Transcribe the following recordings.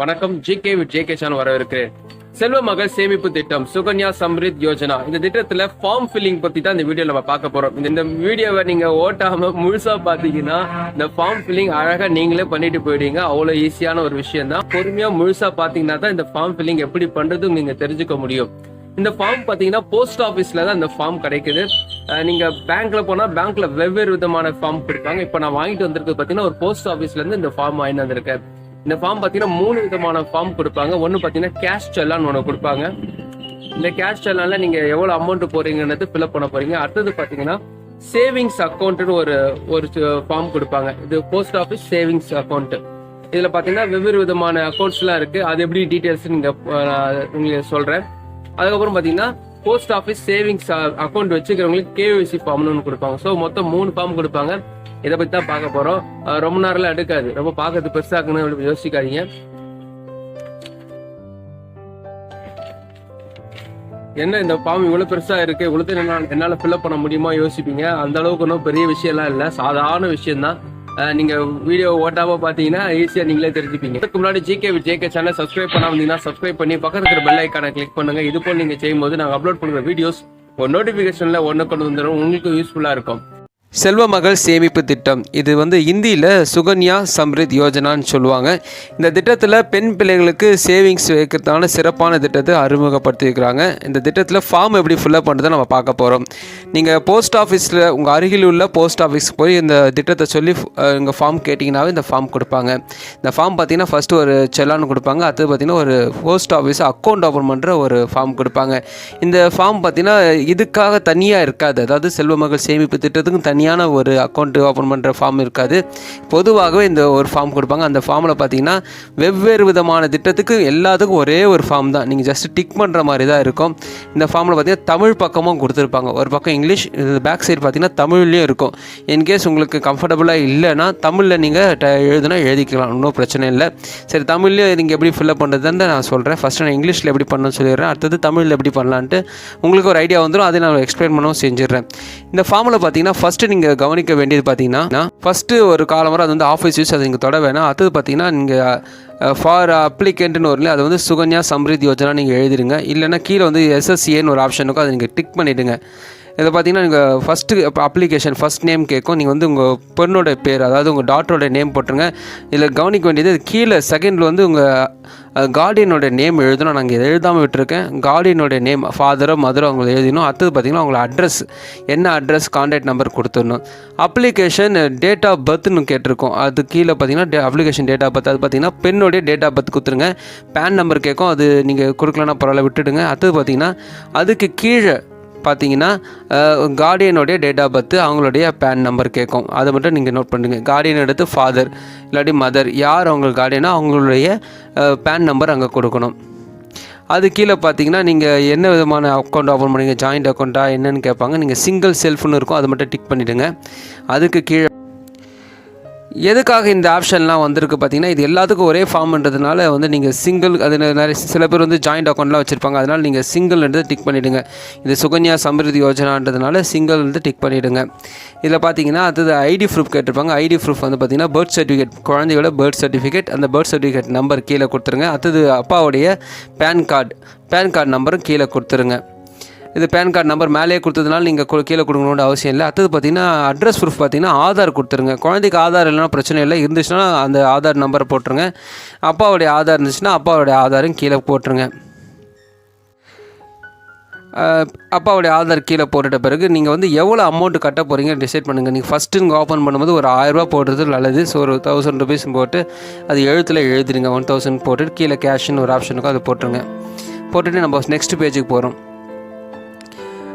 வணக்கம். GK with JK channel வரவிருக்கிறேன். செல்வ மகள் சேமிப்பு திட்டம் சுகன்யா சம்ரித் யோஜனா, இந்த திட்டத்துல ஃபார்ம் ஃபில்லிங் பத்தி தான் இந்த வீடியோ நம்ம பார்க்க போறோம். இந்த வீடியோவை நீங்க ஓட்டாம முழுசா பாத்தீங்கன்னா இந்த ஃபார்ம் ஃபில்லிங் அழகா நீங்களே பண்ணிட்டு போயிடுங்க. அவ்வளவு ஈஸியான ஒரு விஷயம் தான். பொறுமையா முழுசா பாத்தீங்கன்னா தான் இந்த ஃபார்ம் ஃபில்லிங் எப்படி பண்றது நீங்க தெரிஞ்சுக்க முடியும். இந்த ஃபார்ம் பாத்தீங்கன்னா போஸ்ட் ஆபீஸ்ல தான் இந்த ஃபார்ம் கிடைக்குது. நீங்க பேங்க்ல போனா பேங்க்ல வெவ்வேறு விதமான ஃபார்ம் கொடுப்பாங்க. இப்ப நான் வாங்கிட்டு வந்திருக்கு பாத்தீங்கன்னா ஒரு போஸ்ட் ஆபீஸ்ல இருந்து இந்த ஃபார்ம் வாங்கிட்டு வந்திருக்கேன். இந்த ஃபார்ம் பாத்தீங்கன்னா 3 விதமான ஃபார்ம் கொடுப்பாங்க. ஒன்னு பாத்தீங்கன்னா கேஷ் செல்லான் ஒன்று கொடுப்பாங்க. இந்த கேஷ் செல்லான்ல நீங்க எவ்வளவு அமௌண்ட் போறீங்கன்றது ஃபில்அப் பண்ண போறீங்க. அடுத்தது பாத்தீங்கன்னா சேவிங்ஸ் அக்கௌண்ட்னு ஒரு ஃபார்ம் கொடுப்பாங்க. இது போஸ்ட் ஆஃபீஸ் சேவிங்ஸ் அக்கௌண்ட். இதுல பாத்தீங்கன்னா வெவ்வேறு விதமான அக்கௌண்ட்ஸ் எல்லாம் இருக்கு. அது எப்படி டீடைல்ஸ் நீங்க உங்களுக்கு சொல்றேன். அதுக்கப்புறம் பாத்தீங்கன்னா போஸ்ட் ஆஃபீஸ் சேவிங்ஸ் அக்கௌண்ட் வச்சுக்கிறவங்களுக்கு கேஒய்சி ஃபார்ம்னு ஒன்று கொடுப்பாங்க. ஸோ மொத்தம் 3 ஃபார்ம் கொடுப்பாங்க. இதை பத்தி தான் பார்க்க போறோம். ரொம்ப நேரம்லாம் எடுக்காது. ரொம்ப பார்க்கறது பெருசாக்குன்னு யோசிக்காதீங்க. என்ன இந்த ஃபார்ம் இவ்வளவு பெருசா இருக்கு, இவ்வளவு என்னால ஃபில்அப் பண்ண முடியுமா யோசிப்பீங்க. அந்த அளவுக்கு ஒன்றும் பெரிய விஷயம் எல்லாம் இல்லை, சாதாரண விஷயம் தான். நீங்க வீடியோ ஓட்டாம பாத்தீங்கன்னா ஈஸியா நீங்களே தெரிஞ்சுப்பீங்க. இதுக்கு முன்னாடி GK with JK channel subscribe பண்ணா வந்தீங்கன்னா சப்ஸ்கிரைப் பண்ணி பக்கத்துல இருக்கிற பெல் ஐக்கானை கிளிக் பண்ணுங்க. இது போல நீங்க செய்யும்போது நாங்க அப்லோட் பண்ற வீடியோஸ் ஒரு நோட்டிபிகேஷன்ல ஒன்னு கொண்டு வந்துடும். உங்களுக்கு யூஸ்ஃபுல்லா இருக்கும். செல்வ மகள் சேமிப்பு திட்டம், இது இந்தியில் சுகன்யா சம்ரித் யோஜனான்னு சொல்லுவாங்க. இந்த திட்டத்தில் பெண் பிள்ளைகளுக்கு சேவிங்ஸ் வைக்கிறதான சிறப்பான திட்டத்தை அறிமுகப்படுத்தியிருக்கிறாங்க. இந்த திட்டத்தில் ஃபார்ம் எப்படி ஃபில்அப் பண்ணுறதை நம்ம பார்க்க போகிறோம். நீங்கள் போஸ்ட் ஆஃபீஸில் உங்கள் அருகில் உள்ள போஸ்ட் ஆஃபீஸ்க்கு போய் இந்த திட்டத்தை சொல்லி இங்கே ஃபார்ம் கேட்டிங்கனாவே இந்த ஃபார்ம் கொடுப்பாங்க. இந்த ஃபார்ம் பார்த்தீங்கன்னா ஃபஸ்ட்டு ஒரு செல்லான் கொடுப்பாங்க. அடுத்து பார்த்தீங்கன்னா ஒரு போஸ்ட் ஆஃபீஸ் அக்கௌண்ட் ஓப்பன் பண்ணுற ஒரு ஃபார்ம் கொடுப்பாங்க. இந்த ஃபார்ம் பார்த்தீங்கன்னா இதுக்காக தனியாக இருக்காது. அதாவது செல்வ மகள் சேமிப்பு திட்டத்துக்கும் தனியாக ஒரு அக்கௌண்ட் ஓப்பன் பண்ணுற ஃபார்ம் இருக்காது. பொதுவாகவே இந்த ஒரு ஃபார்ம் கொடுப்பாங்க. அந்த ஃபார்மில் பார்த்தீங்கன்னா வெவ்வேறு விதமான திட்டத்துக்கு எல்லாத்துக்கும் ஒரே ஒரு ஃபார்ம் தான். நீங்கள் ஜஸ்ட் டிக் பண்ணுற மாதிரி தான் இருக்கும். இந்த ஃபார்மில் பார்த்தீங்கன்னா தமிழ் பக்கமும் கொடுத்துருப்பாங்க. ஒரு பக்கம் இங்கிலீஷ், பேக் சைடு பார்த்தீங்கன்னா தமிழ்லேயும் இருக்கும். இன்கேஸ் உங்களுக்கு கம்ஃபர்டபுளாக இல்லைன்னா தமிழில் நீங்கள் எழுதுனா எழுதிக்கலாம், ஒன்றும் பிரச்சனை இல்லை. சரி, தமிழ்லேயே நீங்கள் எப்படி ஃபில்அப் பண்ணுறதுன்னு நான் சொல்கிறேன். ஃபஸ்ட்டு நான் இங்கிலீஷில் எப்படி பண்ணணும்னு சொல்லிடுறேன். அடுத்தது தமிழில் எப்படி பண்ணலான்ட்டு உங்களுக்கு ஒரு ஐடியா வந்துடும். அதை நான் எக்ஸ்பிளைன் பண்ணவும் செஞ்சிடுறேன். இந்த ஃபார்மில் பார்த்தீங்கன்னா ஃபஸ்ட்டு நீங்கள் கவனிக்க வேண்டியது பார்த்தீங்கன்னா ஃபஸ்ட்டு ஒரு காலம் வரை அது ஆஃபீஸ் யூஸ், அதை நீங்கள் தொட வேணாம். அடுத்தது பார்த்தீங்கன்னா நீங்கள் ஃபார் அப்ளிகேண்ட்னு ஒரு அது சுகன்யா சம்ரித் யோஜனா நீங்கள் எழுதிடுங்க. இல்லைன்னா கீழே எஸ்எஸ்சிஏன்னு ஒரு ஆப்ஷன் இருக்கும், அதை நீங்கள் டிக் பண்ணிவிடுங்க. இதை பார்த்தீங்கன்னா நீங்கள் ஃபஸ்ட்டு அப்ளிகேஷன் ஃபஸ்ட் நேம் கேட்கும். நீங்கள் உங்கள் பெண்ணோட பேர், அதாவது உங்கள் டாட்டரோட நேம் போட்டுருங்க. இதில் கவனிக்க வேண்டியது கீழே செகண்டில் உங்கள் கார்டியனோட நேம் எழுதணும். நாங்கள் இதை எழுதாமல் விட்டுருக்கேன். கார்டியனோட நேம் ஃபாதரோ மதரோ அவங்களை எழுதணும். அடுத்தது பார்த்திங்கன்னா அவங்களோட அட்ரஸ், என்ன அட்ரஸ், கான்டாக்ட் நம்பர் கொடுத்துடணும். அப்ளிகேஷன் டேட் ஆஃப் பர்த்னு கேட்டிருக்கோம். அது கீழே பார்த்தீங்கன்னா அப்ளிகேஷன் டேட் ஆஃப் பர்த், அது பார்த்தீங்கன்னா பெண்ணுடைய டேட் ஆஃப் பர்த் கொடுத்துருங்க. பேன் நம்பர் கேட்கும், அது நீங்கள் கொடுக்கலன்னா பரவாயில்ல விட்டுடுங்க. அடுத்தது பார்த்திங்கன்னா அதுக்கு கீழே பார்த்தீங்கன்னா கார்டியனுடைய டேட் ஆஃப் பர்த், அவங்களுடைய பேன் நம்பர் கேட்கும். அதை மட்டும் நீங்கள் நோட் பண்ணுங்க. கார்டியன் எடுத்து ஃபாதர் இல்லாட்டி மதர், யார் அவங்களுக்கு கார்டியனோ அவங்களுடைய பேன் நம்பர் அங்கே கொடுக்கணும். அது கீழே பார்த்தீங்கன்னா நீங்கள் என்ன விதமான அக்கௌண்ட் ஓப்பன் பண்ணுங்க, ஜாயிண்ட் அக்கௌண்ட்டா என்னன்னு கேட்பாங்க. நீங்கள் சிங்கிள் செல்ஃப்னு இருக்கும், அதை மட்டும் டிக் பண்ணிவிடுங்க. அதுக்கு கீழே எதுக்காக இந்த ஆப்ஷன்லாம் வந்திருக்கு பார்த்தீங்கன்னா, இது எல்லாத்துக்கும் ஒரே ஃபார்ம்ன்றதுனால நீங்கள் சிங்கிள், அது நிறைய சில பேர் ஜாயிண்ட் அக்கௌண்ட்லாம் வச்சுருப்பாங்க. அதனால் நீங்கள் சிங்கிள்ன்றது டிக் பண்ணிவிடுங்க. இது சுகன்யா சம்ரித் யோஜனான்றதுனால சிங்கிள் டிக் பண்ணிவிடுங்க. இதில் பார்த்தீங்கன்னா அடுத்தது ஐடி ப்ரூஃப் கேட்டிருப்பாங்க. ஐடி ப்ரூஃப் பார்த்தீங்கன்னா பர்த் சர்டிஃபிகேட், குழந்தையோட பர்த் சர்டிஃபிகேட், அந்த பர்த் சர்டிஃபிகேட் நம்பர் கீழே கொடுத்துருங்க. அடுத்தது அப்பாவுடைய பேன் கார்டு நம்பரும் கீழே கொடுத்துருங்க. இது பேன் கார்டு நம்பர் மேலேயே கொடுத்ததுனால நீங்கள் கீழே கொடுக்கணுன்ற அவசியம் இல்லை. அடுத்தது பார்த்தீங்கன்னா அட்ரஸ் ப்ரூஃப் பார்த்தீங்கன்னா ஆதார் கொடுத்துருங்க. குழந்தைக்கு ஆதார் இல்லைனா பிரச்சனை இல்லை, இருந்துச்சுன்னா அந்த ஆதார் நம்பரை போட்டுருங்க. அப்பாவுடைய ஆதார் இருந்துச்சுன்னா அப்பாவுடைய ஆதாரும் கீழே போட்டுருங்க. அப்பாவுடைய ஆதார் கீழே போட்டுட்ட பிறகு நீங்கள் எவ்வளோ அமௌண்ட் கட்ட போகிறீங்க டிசைட் பண்ணுங்கள். நீங்கள் ஃபஸ்ட்டு நீங்கள் ஓப்பன் பண்ணும்போது ஒரு 1000 ரூபா போடுறது நல்லது. ஸோ ஒரு 1000 ருபீஸ் போட்டு அது எழுத்தில் எழுதிடுங்க. 1000 போட்டுட்டு கீழே கேஷ்னு ஒரு ஆப்ஷன் இருக்கும், அதை போட்டுருங்க. போட்டுட்டு நம்ம நெக்ஸ்ட் பேஜுக்கு போகிறோம்.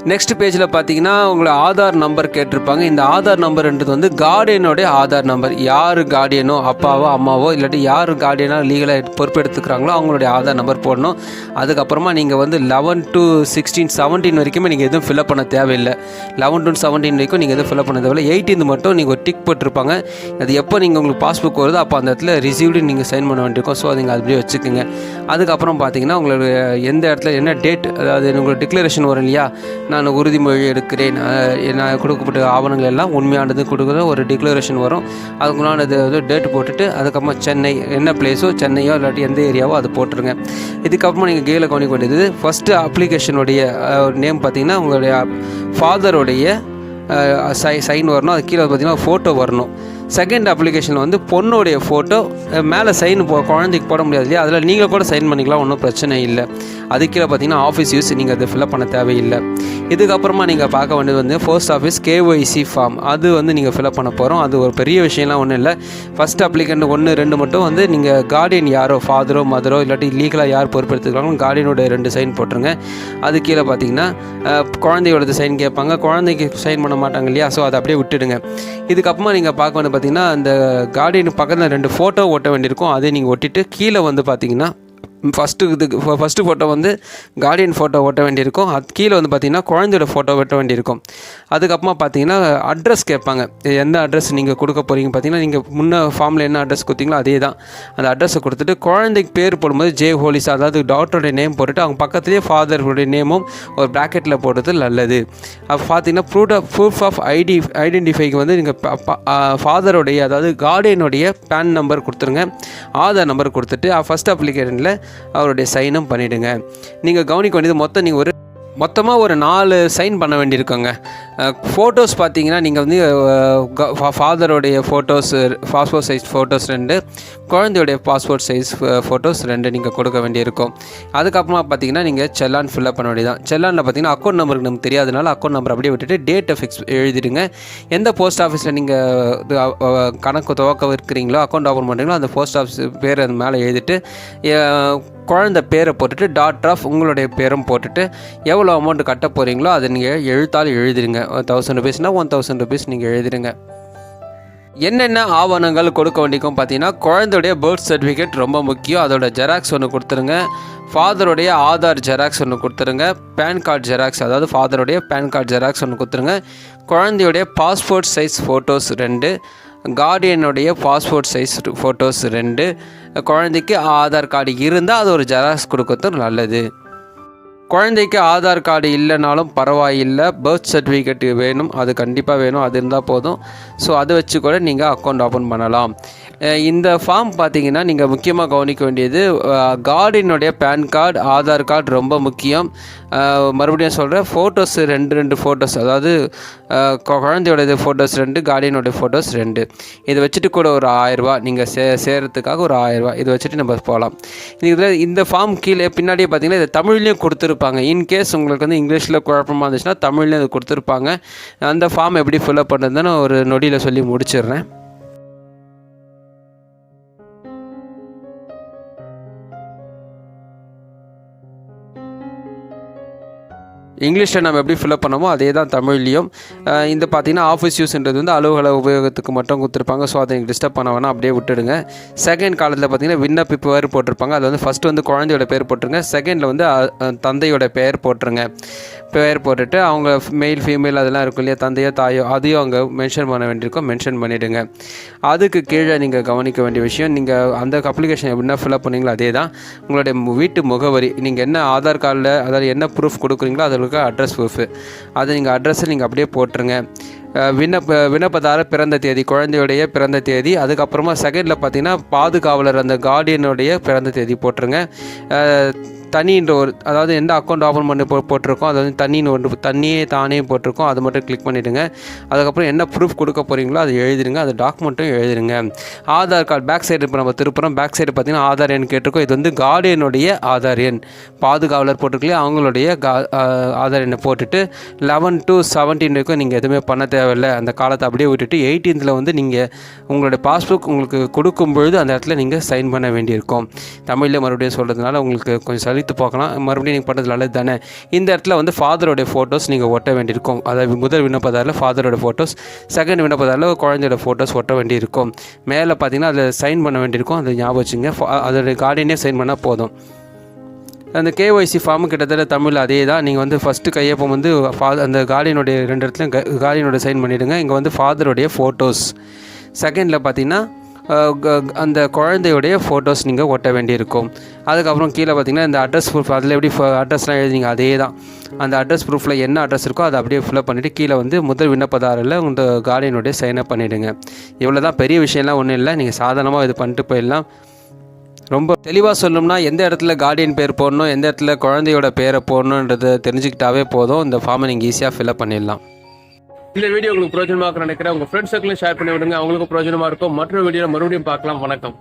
நெக்ஸ்ட் பேஜில் பார்த்தீங்கன்னா உங்களை ஆதார் நம்பர் கேட்டிருப்பாங்க. இந்த ஆதார் நம்பர்ன்றது கார்டியனோடைய ஆதார் நம்பர். யார் கார்டியனோ, அப்பாவோ அம்மாவோ இல்லாட்டி யார் கார்டியனாக லீகலாக பொறுப்பெடுத்துக்கிறாங்களோ அவங்களுடைய ஆதார் நம்பர் போடணும். அதுக்கப்புறமா நீங்கள் 11 to 16, 17 வரைக்குமே நீங்கள் எதுவும் ஃபில்அப் பண்ண தேவையில்லை. 11 to 17 வரைக்கும் நீங்கள் எதுவும் ஃபில்அப் பண்ண தேவையில்லை. 18 மட்டும் நீங்கள் ஒரு டிக் போட்டிருப்பாங்க. அது எப்போ நீங்கள் உங்களுக்கு பாஸ்புக் வருதோ அப்போ அந்த இடத்துல ரிசீவ்டு நீங்கள் சைன் பண்ண வேண்டியிருக்கும். ஸோ நீங்கள் அப்படியே வச்சுக்கோங்க. அதுக்கப்புறம் பார்த்தீங்கன்னா உங்களுக்கு எந்த இடத்துல என்ன டேட், அதாவது உங்களுக்கு டிக்ளரேஷன் வரும் இல்லையா, நான் நான் உறுதிமொழி எடுக்கிறேன், நான் கொடுக்கப்பட்ட ஆவணங்கள் எல்லாம் உண்மையானது கொடுக்குற ஒரு டிக்ளரேஷன் வரும். அதுக்குள்ளானது டேட் போட்டுட்டு அதுக்கப்புறமா சென்னை என்ன பிளேஸோ சென்னையோ இல்லாட்டி எந்த ஏரியாவோ அது போட்டுருங்க. இதுக்கப்புறமா நீங்கள் கீழே கவனிக்க வேண்டியது ஃபஸ்ட்டு அப்ளிகேஷனுடைய நேம் பார்த்தீங்கன்னா உங்களுடைய ஃபாதருடைய சைன் வரணும். அது கீழே பார்த்தீங்கன்னா ஃபோட்டோ வரணும். செகண்ட் அப்ளிகேஷனில் வந்து பொண்ணுடைய ஃபோட்டோ மேலே சைன் குழந்தைக்கு போட முடியாது இல்லையா, அதில் நீங்கள் கூட சைன் பண்ணிக்கலாம், ஒன்றும் பிரச்சனை இல்லை. அது கீழே பார்த்தீங்கன்னா ஆஃபீஸ் யூஸ், நீங்கள் அதை ஃபில்அப் பண்ண தேவையில்லை. இதுக்கப்புறமா நீங்கள் பார்க்க வேண்டியது வந்து போஸ்ட் ஆஃபீஸ் KYC ஃபார்ம். அது வந்து நீங்கள் ஃபில்அப் பண்ண போகிறோம். அது ஒரு பெரிய விஷயம்லாம் ஒன்றும் இல்லை. ஃபஸ்ட் அப்ளிகண்ட் 1, 2 மட்டும் வந்து நீங்கள் கார்டியன் யாரோ ஃபாதரோ மதரோ இல்லாட்டி லீகலாக யார் பொறுப்பெடுத்துக்கிறாங்களோ கார்டியனோட 2 சைன் போட்டுருங்க. அது கீழே பார்த்தீங்கன்னா குழந்தையோடது சைன் கேட்பாங்க, குழந்தைக்கு சைன் பண்ண மாட்டாங்க இல்லையா, ஸோ அதை அப்படியே விட்டுடுங்க. இதுக்கப்புறமா நீங்கள் பார்க்க வேண்டிய பார்த்தீங்கன்னா அந்த கார்டியன் பக்கத்தில் 2 ஃபோட்டோ ஒட்ட வேண்டியிருக்கும். அதை நீங்கள் ஒட்டிட்டு கீழே வந்து பார்த்தீங்கன்னா ஃபஸ்ட்டு ஃபோட்டோ வந்து கார்டியன் ஃபோட்டோ ஒட்ட வேண்டியிருக்கும். அது கீழே வந்து பார்த்திங்கன்னா குழந்தையோட ஃபோட்டோ ஒட்ட வேண்டியிருக்கும். அதுக்கப்புறமா பார்த்தீங்கன்னா அட்ரஸ் கேட்பாங்க. எந்த அட்ரஸ் நீங்கள் கொடுக்க போகிறீங்க பார்த்தீங்கன்னா நீங்கள் முன்ன ஃபார்மில் என்ன அட்ரஸ் கொடுத்தீங்களோ அதே தான் அந்த அட்ரஸை கொடுத்துட்டு குழந்தைக்கு பேர் போடும்போது ஜே ஹோலிஸா, அதாவது டாக்டருடைய நேம் போட்டுட்டு அவங்க பக்கத்துலேயே ஃபாதருடைய நேமும் ஒரு ப்ராக்கெட்டில் போடுறது நல்லது. அப்போ பார்த்தீங்கன்னா ப்ரூஃப் ஆஃப் ஐடென்டிஃபைக்கு வந்து நீங்கள் ஃபாதருடைய அதாவது கார்டியனுடைய பேன் நம்பர் கொடுத்துருங்க, ஆதார் நம்பர் கொடுத்துட்டு ஃபஸ்ட் அப்ளிகேஷனில் அவருடைய சைனும் பண்ணிவிடுங்க. நீங்கள் கவனிக்க வேண்டியது நீங்கள் மொத்தமாக ஒரு 4 சைன் பண்ண வேண்டியிருக்கோங்க. ஃபோட்டோஸ் பார்த்தீங்கன்னா நீங்கள் வந்து ஃபாதருடைய ஃபோட்டோஸ் பாஸ்போர்ட் சைஸ் ஃபோட்டோஸ் 2, குழந்தையுடைய பாஸ்போர்ட் சைஸ் ஃபோட்டோஸ் 2 நீங்கள் கொடுக்க வேண்டியிருக்கும். அதுக்கப்புறமா பார்த்தீங்கன்னா நீங்கள் செல்லான் ஃபில்அப் பண்ண வேண்டியதான். செல்லானில் பார்த்தீங்கன்னா அக்கௌண்ட் நம்பருக்கு நமக்கு தெரியாதனால அக்கௌண்ட் நம்பர் அப்படியே விட்டுட்டு டேட்டை ஃபிக்ஸ் எழுதிடுங்க. எந்த போஸ்ட் ஆஃபீஸில் நீங்கள் கணக்கு துவக்க இருக்கிறீங்களோ அக்கௌண்ட் ஓப்பன் பண்ணுறீங்களோ அந்த போஸ்ட் ஆஃபீஸ் பேர் அது மேலே எழுதிட்டு குழந்தை பேரை போட்டுட்டு டாக்டர் ஆஃப் உங்களுடைய பேரும் போட்டுட்டு எவ்வளோ அமௌண்ட் கட்ட போகிறீங்களோ அதை நீங்கள் எழுத்தால் எழுதிடுங்க. 1000 ரூபீஸ்னால் 1000 ரூபீஸ் நீங்கள் எழுதிடுங்க. என்னென்ன ஆவணங்கள் கொடுக்க வேண்டிக்கும் பார்த்தீங்கன்னா குழந்தையுடைய பர்த் சர்டிஃபிகேட் ரொம்ப முக்கியம், அதோட ஜெராக்ஸ் ஒன்று கொடுத்துருங்க. ஃபாதருடைய ஆதார் ஜெராக்ஸ் ஒன்று கொடுத்துருங்க. பேன் கார்டு ஜெராக்ஸ், அதாவது ஃபாதருடைய பேன் கார்டு ஜெராக்ஸ் ஒன்று கொடுத்துருங்க. குழந்தையுடைய பாஸ்போர்ட் சைஸ் ஃபோட்டோஸ் 2, கார்டியனுடைய பாஸ்போர்ட் சைஸ் ஃபோட்டோஸ் 2, குழந்தைக்கு ஆதார் கார்டு இருந்தால் அது ஒரு ஜெராக்ஸ் கொடுக்கறது நல்லது. குழந்தைக்கு ஆதார் கார்டு இல்லைனாலும் பரவாயில்லை, பர்த் சர்டிஃபிகேட் வேணும், அது கண்டிப்பாக வேணும், அது இருந்தால் போதும். ஸோ அதை வச்சு கூட நீங்கள் அக்கௌண்ட் ஓப்பன் பண்ணலாம். இந்த ஃபார்ம் பார்த்தீங்கன்னா நீங்கள் முக்கியமாக கவனிக்க வேண்டியது கார்டினுடைய பேன் கார்டு, ஆதார் கார்டு ரொம்ப முக்கியம். மறுபடியும் சொல்கிறேன், ஃபோட்டோஸ் 2 ஃபோட்டோஸ், அதாவது குழந்தையோட ஃபோட்டோஸ் 2, கார்டியனோட ஃபோட்டோஸ் 2, இதை வச்சுட்டு கூட ஒரு 1000 ரூபா நீங்கள் சேர்கிறதுக்காக ஒரு 1000 ரூபா இதை வச்சுட்டு நம்ம போகலாம். இதில் இந்த ஃபார்ம் கீழே பின்னாடியே பார்த்தீங்கன்னா இதை தமிழ்லேயும் கொடுத்துருப்பாங்க. இன்கேஸ் உங்களுக்கு வந்து இங்கிலீஷில் குழப்பமாக இருந்துச்சுன்னா தமிழ்லேயும் அது கொடுத்துருப்பாங்க. அந்த ஃபார்ம் எப்படி ஃபில்அப் பண்ணுறதுன்னு ஒரு நொடியில் சொல்லி முடிச்சிடுறேன். இங்கிலீஷில் நம்ம எப்படி ஃபில்அப் பண்ணமோ அதே தான் தமிழ்லேயும். இந்த பார்த்திங்கன்னா ஆஃபீஸ் யூஸ்ன்றது வந்து அலுவலக உபயோகத்துக்கு மட்டும் கொடுத்துருப்பாங்க. ஸோ அதை நீங்கள் டிஸ்டர்ப் பண்ண வேணாம், அப்படியே விட்டுடுங்க. செகண்ட் காலத்தில் பார்த்திங்கன்னா விண்ணப்பிப்பு பேர் போட்டிருப்பாங்க. அது வந்து ஃபஸ்ட்டு வந்து குழந்தையோட பேர் போட்டுருங்க, செகண்டில் வந்து தந்தையோட பெயர் போட்டுருங்க. பெயர் போட்டுட்டு அவங்க மெயில் ஃபீமேல் அதெல்லாம் இருக்கும் இல்லையா, தந்தையோ தாயோ அதையும் அங்கே மென்ஷன் பண்ண வேண்டியிருக்கும், மென்ஷன் பண்ணிவிடுங்க. அதுக்கு கீழே நீங்கள் கவனிக்க வேண்டிய விஷயம், நீங்கள் அந்த அப்ளிகேஷன் எப்படின்னா ஃபில்அப் பண்ணிங்களோ அதே தான் உங்களுடைய வீட்டு முகவரி. நீங்கள் என்ன ஆதார் கார்டில் அதாவது என்ன ப்ரூஃப் கொடுக்குறீங்களோ அதில் இருக்க அட்ரஸ் ப்ரூஃபு, அதை நீங்கள் அட்ரஸை நீங்கள் அப்படியே போட்டுருங்க. விண்ணப்பதாரர் பிறந்த தேதி, குழந்தையுடைய பிறந்த தேதி. அதுக்கப்புறமா செகண்டில் பார்த்தீங்கன்னா பாதுகாவலர் அந்த கார்டியனுடைய பிறந்த தேதி போட்டுருங்க. தனின்ற ஒரு, அதாவது எந்த அக்கௌண்ட் ஓப்பன் பண்ணி போட்டிருக்கோம் அது வந்து தண்ணின்னு ஒன்று தண்ணியே தானே போட்டிருக்கோம், அது மட்டும் கிளிக் பண்ணிவிடுங்க. அதுக்கப்புறம் என்ன ப்ரூஃப் கொடுக்க போகிறீங்களோ அது எழுதிடுங்க, அது டாக்குமெண்ட்டும் எழுதிடுங்க. ஆதார் கார்டு பேக் சைடு இப்போ நம்ம திருப்புறோம், பேக் சைடு பார்த்திங்கன்னா ஆதார் எண் கேட்டிருக்கோம். இது வந்து கார்டியனுடைய ஆதார் எண், பாதுகாவலர் போட்டிருக்கலையே அவங்களுடைய ஆதார் எண்ணை போட்டுட்டு 11 to 17 வரைக்கும் நீங்கள் எதுவுமே பண்ண தேவையில்லை. அந்த காலத்தை அப்படியே விட்டுட்டு 18th வந்து நீங்கள் உங்களுடைய பாஸ்புக் உங்களுக்கு கொடுக்கும் பொழுது அந்த இடத்துல நீங்கள் சைன் பண்ண வேண்டியிருக்கும். தமிழில் மறுபடியும் சொல்கிறதுனால உங்களுக்கு கொஞ்சம் சலித்து போகலாம், மறுபடியும் நீங்கள் பண்ணுறது நல்லது தானே. இந்த இடத்துல வந்து ஃபாதரோடைய ஃபோட்டோஸ் நீங்கள் ஒட்ட வேண்டியிருக்கும். அதாவது முதல் விண்ணப்பதாரில் ஃபாதரோட ஃபோட்டோஸ், செகண்ட் விண்ணப்பதாரில் குழந்தையோட ஃபோட்டோஸ் ஒட்ட வேண்டியிருக்கும். மேலே பார்த்தீங்கன்னா அதில் சைன் பண்ண வேண்டியிருக்கும், அதை ஞாபகம் வச்சுங்க. அதோடைய கார்டியனே சைன் பண்ணால் போதும். அந்த KYC ஃபார்மு கிட்டத்தட்ட தமிழ் அதே தான். நீங்கள் வந்து ஃபஸ்ட்டு கையொப்பம் வந்து அந்த கார்டியனுடைய 2 இடத்துலையும் கார்டியனோட சைன் பண்ணிவிடுங்க. இங்கே வந்து ஃபாதருடைய ஃபோட்டோஸ், செகண்டில் பார்த்தீங்கன்னா அந்த குழந்தையுடைய ஃபோட்டோஸ் நீங்கள் ஒட்ட வேண்டியிருக்கும். அதுக்கப்புறம் கீழே பார்த்தீங்கன்னா இந்த அட்ரஸ் ப்ரூஃப், அதில் எப்படி அட்ரஸ்லாம் எழுதிங்க அதே தான். அந்த அட்ரஸ் ப்ரூஃபில் என்ன அட்ரஸ் இருக்கோ அதை அப்படியே ஃபில்அப் பண்ணிவிட்டு கீழே வந்து முதல் விண்ணப்பதாரில் உங்கள் கார்டியனுடைய சைனப் பண்ணிவிடுங்க. இவ்வளோ தான், பெரிய விஷயம்லாம் ஒன்றும் இல்லை. நீங்கள் சாதாரணமாக இது பண்ணிட்டு போயிடலாம். ரொம்ப தெளிவாக சொல்லணும்னா எந்த இடத்துல கார்டியன் பேர் போடணும், எந்த இடத்துல குழந்தையோட பேரை போடணுன்றதை தெரிஞ்சுக்கிட்டாவே போதும். இந்த ஃபார்மை நீங்கள் ஈஸியாக ஃபில்அப் பண்ணிடலாம். இந்த வீடியோ உங்களுக்கு பிரோஜனமாக நினைக்கிறேன். உங்கள் ஃப்ரெண்ட்ஸ் சர்க்கிளும் ஷேர் பண்ணி விடுங்க, அவங்களுக்கும் பிரோஜனமாக இருக்கும். மற்றொரு வீடியோவில் மறுபடியும் பார்க்கலாம். வணக்கம்.